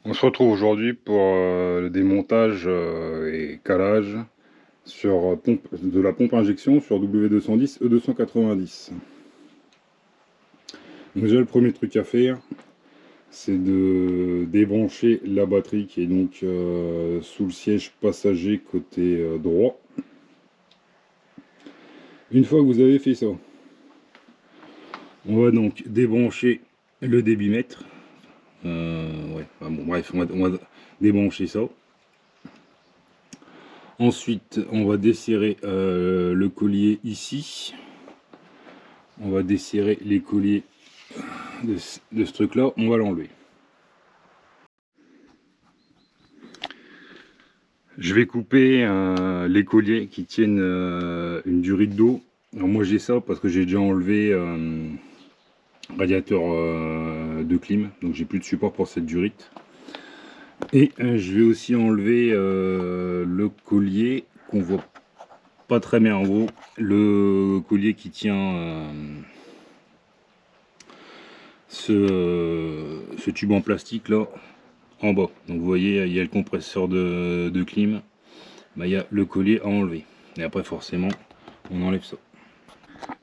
On se retrouve aujourd'hui pour le démontage et calage sur de la pompe injection sur W210 E290. Donc déjà le premier truc à faire, c'est de débrancher la batterie qui est donc sous le siège passager côté droit. Une fois que vous avez fait ça, on va donc débrancher le débitmètre. Ouais, enfin bon, bref, on va débrancher ça. Ensuite, on va desserrer le collier ici. On va desserrer les colliers de ce truc-là. On va l'enlever. Je vais couper les colliers qui tiennent une durite d'eau. Alors moi j'ai ça parce que j'ai déjà enlevé radiateur de clim. Donc j'ai plus de support pour cette durite. Et je vais aussi enlever le collier qu'on voit pas très bien en gros. Le collier qui tient ce tube en plastique là en bas. Donc vous voyez, il y a le compresseur de clim, bah, il y a le collier à enlever. Et après forcément, on enlève ça.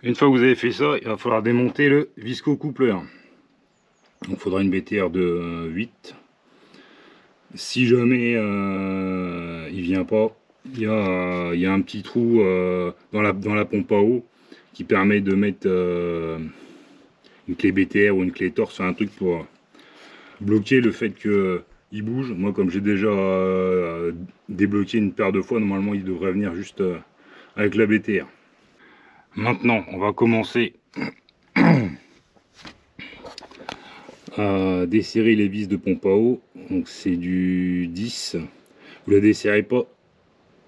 Une fois que vous avez fait ça, il va falloir démonter le visco-coupleur. Donc il faudra une BTR de 8. Si jamais il vient pas, il y a un petit trou dans la pompe à eau qui permet de mettre une clé BTR ou une clé torse sur un truc pour bloquer le fait que il bouge. Moi comme j'ai déjà débloqué une paire de fois, normalement il devrait venir juste avec la BTR. Maintenant on va commencer à desserrer les vis de pompe à eau. Donc c'est du 10. Vous la desserrez pas,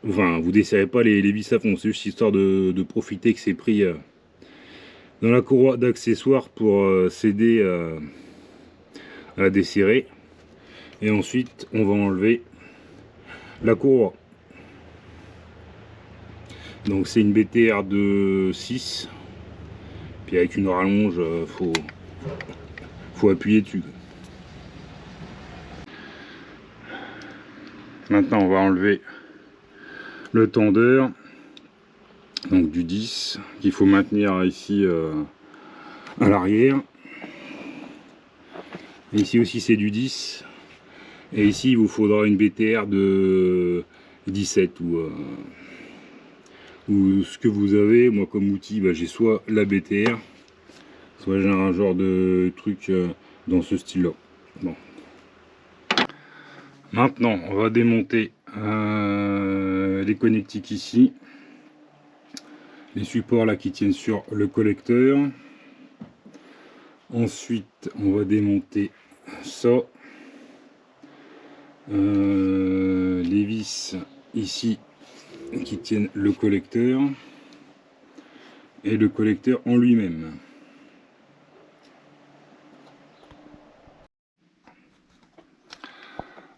enfin vous desserrez pas les vis à fond, c'est juste histoire de profiter que c'est pris dans la courroie d'accessoires pour s'aider à la desserrer. Et ensuite on va enlever la courroie. Donc c'est une BTR de 6. Puis avec une rallonge, faut appuyer dessus. Maintenant on va enlever le tendeur. Donc du 10 qu'il faut maintenir ici à l'arrière. Ici aussi c'est du 10. Et ici il vous faudra une BTR de 17 ou ce que vous avez. Moi comme outil, bah, j'ai soit la BTR, soit j'ai un genre de truc dans ce style là. Bon. Maintenant on va démonter les connectiques ici, les supports là qui tiennent sur le collecteur. Ensuite on va démonter ça, les vis ici qui tiennent le collecteur et le collecteur en lui-même.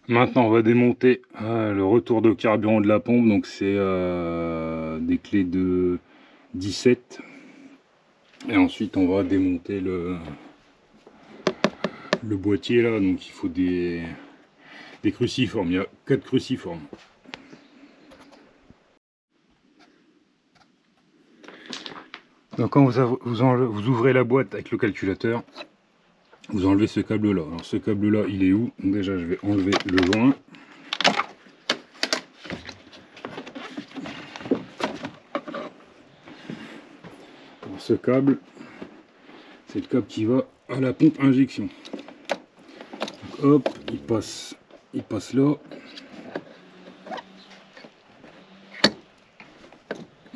Maintenant on va démonter le retour de carburant de la pompe. Donc c'est des clés de 17. Et ensuite on va démonter le boîtier là. Donc il faut des cruciformes. Il y a 4 cruciformes. Donc quand vous ouvrez la boîte avec le calculateur, vous enlevez ce câble là. Alors ce câble là il est où? Donc déjà je vais enlever le joint. Alors, ce câble, c'est le câble qui va à la pompe injection. Donc, hop, il passe là.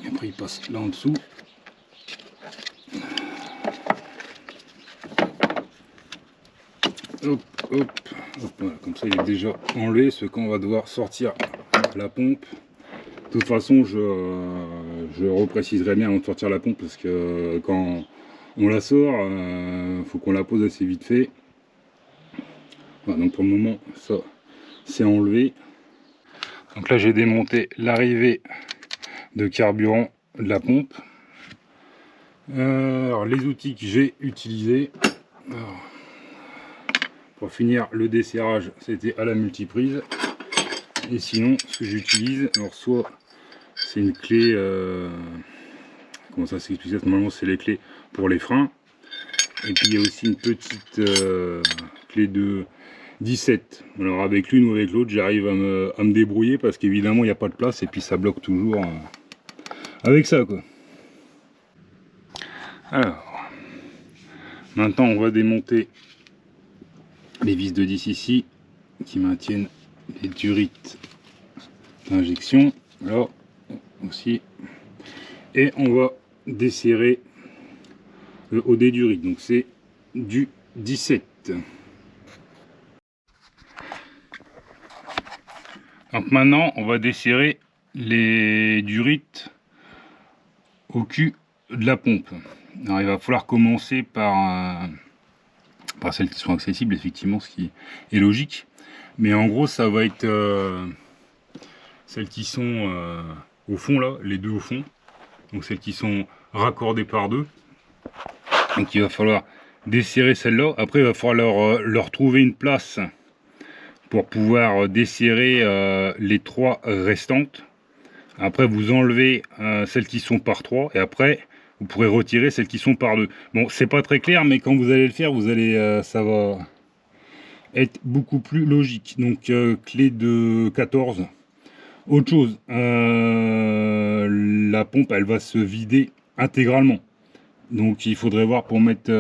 Et après il passe là en dessous. Hop, hop, hop, voilà, comme ça il est déjà enlevé. Ce qu'on va devoir sortir la pompe. De toute façon, je repréciserai bien avant de sortir la pompe parce que quand on la sort, faut qu'on la pose assez vite fait. Voilà, donc pour le moment, ça c'est enlevé. Donc là, j'ai démonté l'arrivée de carburant de la pompe. Alors les outils que j'ai utilisés. Alors, Pour finir le desserrage, c'était à la multiprise. Et sinon, ce que j'utilise, alors soit c'est une clé, comment ça s'explique? Normalement c'est les clés pour les freins. Et puis il y a aussi une petite clé de 17. Alors avec l'une ou avec l'autre, j'arrive à me débrouiller parce qu'évidemment il n'y a pas de place et puis ça bloque toujours avec ça quoi. Alors, maintenant on va démonter les vis de 10 ici qui maintiennent les durites d'injection. Là aussi. Et on va desserrer le haut des durites. Donc c'est du 17. Donc maintenant on va desserrer les durites au cul de la pompe. Alors il va falloir commencer par celles qui sont accessibles, effectivement, ce qui est logique. Mais en gros ça va être celles qui sont au fond là, les deux au fond. Donc celles qui sont raccordées par deux. Donc il va falloir desserrer celle-là. Après il va falloir leur trouver une place pour pouvoir desserrer les trois restantes. Après vous enlevez celles qui sont par 3 et après vous pourrez retirer celles qui sont par 2. Bon, c'est pas très clair, mais quand vous allez le faire, vous allez ça va être beaucoup plus logique. Donc clé de 14. Autre chose, la pompe elle va se vider intégralement. Donc il faudrait voir pour mettre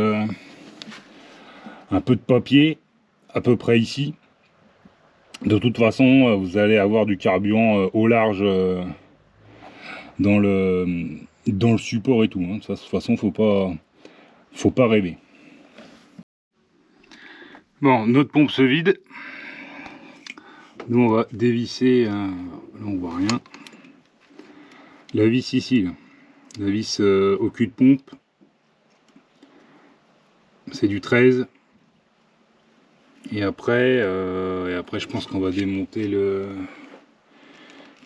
un peu de papier à peu près ici. De toute façon, vous allez avoir du carburant au large dans le support et tout. Hein. De toute façon, faut pas rêver. Bon, notre pompe se vide. Nous, on va dévisser. Là, on voit rien. La vis ici, là. La vis au cul de pompe. C'est du 13. Et après, je pense qu'on va démonter le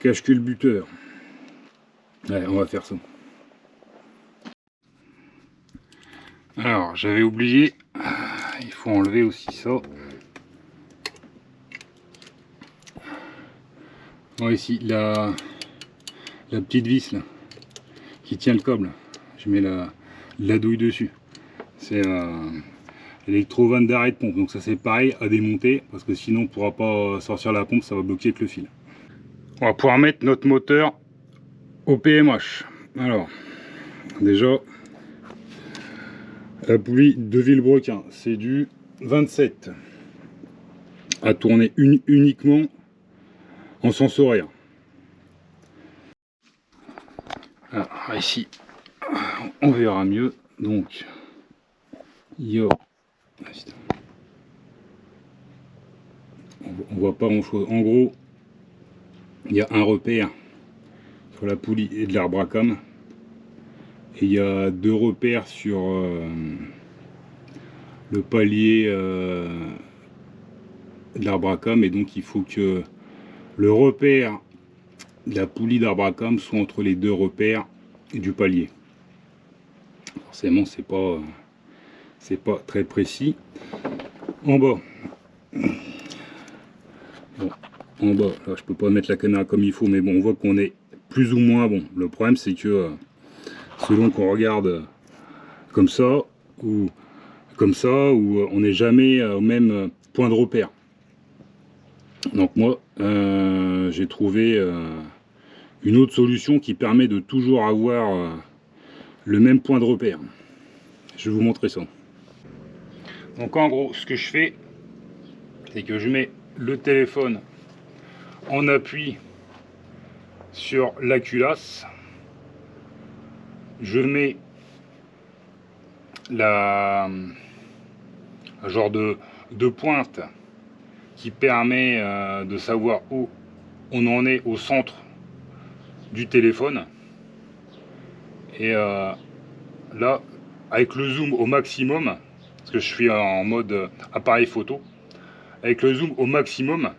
cache-culbuteur. Allez, on va faire ça. Alors, j'avais oublié, il faut enlever aussi ça. Bon, ici, la petite vis là, qui tient le câble. Je mets la douille dessus. C'est l'électrovanne d'arrêt de pompe. Donc ça c'est pareil à démonter parce que sinon on ne pourra pas sortir la pompe, ça va bloquer avec le fil. On va pouvoir mettre notre moteur au PMH. Alors, déjà, la poulie de Villebrequin, c'est du 27 à tourner uniquement en sens horaire. Alors ici, on verra mieux. Donc, il y a, on voit pas grand chose. En gros, il y a un repère sur la poulie et de l'arbre à cam. Et il y a deux repères sur le palier de l'arbre à cam. Et donc il faut que le repère de la poulie d'arbre à cam soit entre les deux repères du palier. Forcément c'est pas très précis. En bas, bon, en bas, là je peux pas mettre la caméra comme il faut, mais bon, on voit qu'on est plus ou moins bon. Le problème c'est que selon qu'on regarde comme ça ou on n'est jamais au même point de repère. Donc moi j'ai trouvé une autre solution qui permet de toujours avoir le même point de repère. Je vais vous montrer ça. Donc en gros ce que je fais, c'est que je mets le téléphone en appui sur la culasse, je mets la genre de pointe qui permet de savoir où on en est au centre du téléphone, et là avec le zoom au maximum, parce que je suis en mode appareil photo, avec le zoom au maximum,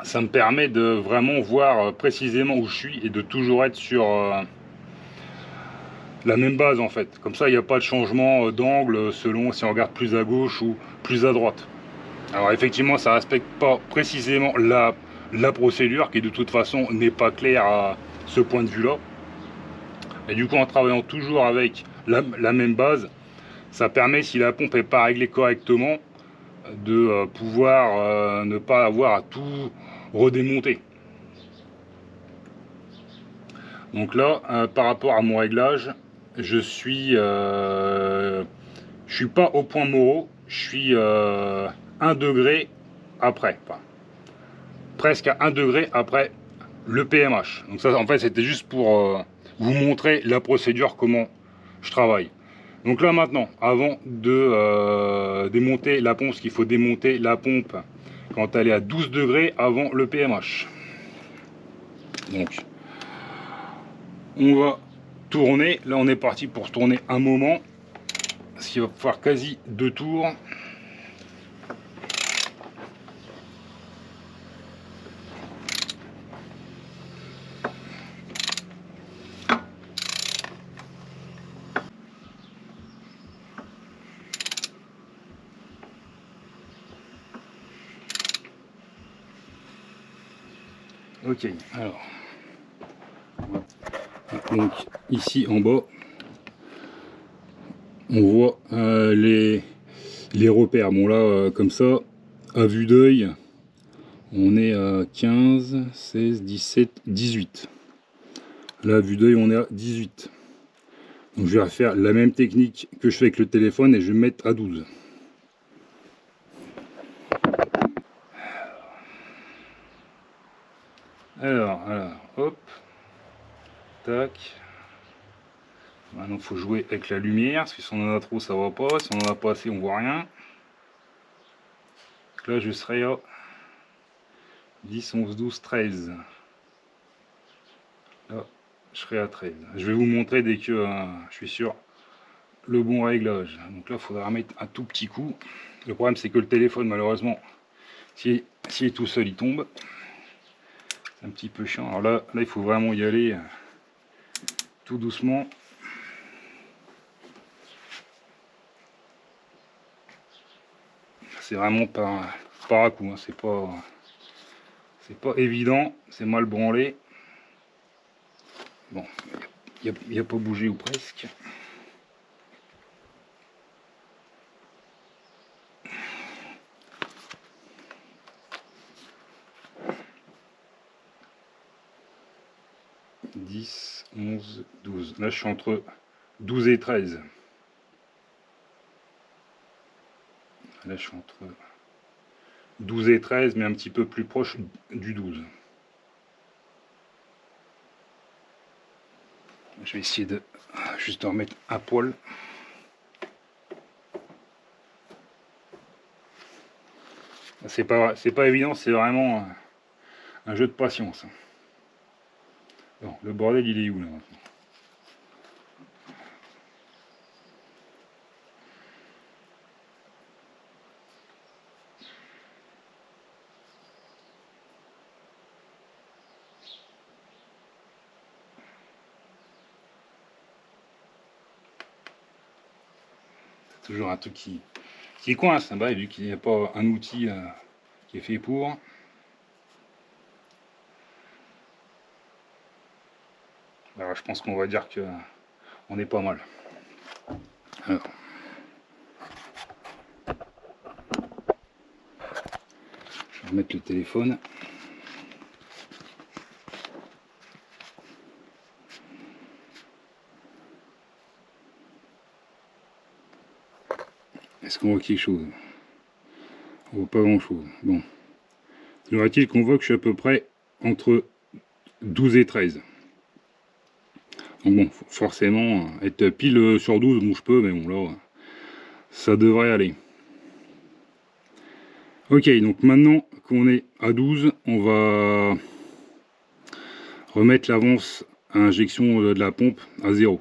ça me permet de vraiment voir précisément où je suis et de toujours être sur la même base en fait. Comme ça, il n'y a pas de changement d'angle selon si on regarde plus à gauche ou plus à droite. Alors effectivement, ça ne respecte pas précisément la procédure qui de toute façon n'est pas claire à ce point de vue-là. Et du coup, en travaillant toujours avec la même base, ça permet, si la pompe n'est pas réglée correctement, de pouvoir ne pas avoir à tout redémonter. Donc là, par rapport à mon réglage, je suis pas au point Moreau, je suis 1 degré après, enfin, presque à 1 degré après le PMH. Donc ça, en fait, c'était juste pour vous montrer la procédure, comment je travaille. Donc là maintenant, avant de démonter la pompe, parce qu'il faut démonter la pompe quand elle est à 12 degrés avant le PMH. Donc, on va tourner. Là, on est parti pour tourner un moment, parce qu'il va faire quasi 2 tours. Ok, alors, donc ici en bas, on voit les repères. Bon là, comme ça, à vue d'œil, on est à 15, 16, 17, 18. Là, à vue d'œil, on est à 18. Donc je vais refaire la même technique que je fais avec le téléphone et je vais me mettre à 12. Alors, hop, tac. Maintenant, il faut jouer avec la lumière, parce que si on en a trop, ça va pas. Si on en a pas assez, on voit rien. Donc là, je serai à 10, 11, 12, 13. Là, je serai à 13. Je vais vous montrer dès que je suis sur le bon réglage. Donc là, il faudra mettre un tout petit coup. Le problème, c'est que le téléphone, malheureusement, s'il est tout seul, il tombe. C'est un petit peu chiant. Alors là, il faut vraiment y aller tout doucement. C'est vraiment par à coup, hein. C'est pas évident, c'est mal branlé. Bon, il n'y a pas bougé ou presque. « 10, 11, 12. Là, je suis entre 12 et 13. Là, je suis entre 12 et 13, mais un petit peu plus proche du 12. Je vais essayer de juste en remettre un poil. C'est pas évident, c'est vraiment un jeu de patience. Bon, le bordel, il est où là maintenant? C'est toujours un truc qui coince, hein, bah, vu qu'il n'y a pas un outil qui est fait pour. Alors, je pense qu'on va dire que on est pas mal. Alors. Je vais remettre le téléphone. Est-ce qu'on voit quelque chose? On voit pas grand chose. Bon. Toujours est-il qu'on voit que je suis à peu près entre 12 et 13. Donc bon, forcément, être pile sur 12, bon je peux, mais bon là, ça devrait aller. Ok, donc maintenant qu'on est à 12, on va remettre l'avance à injection de la pompe à 0.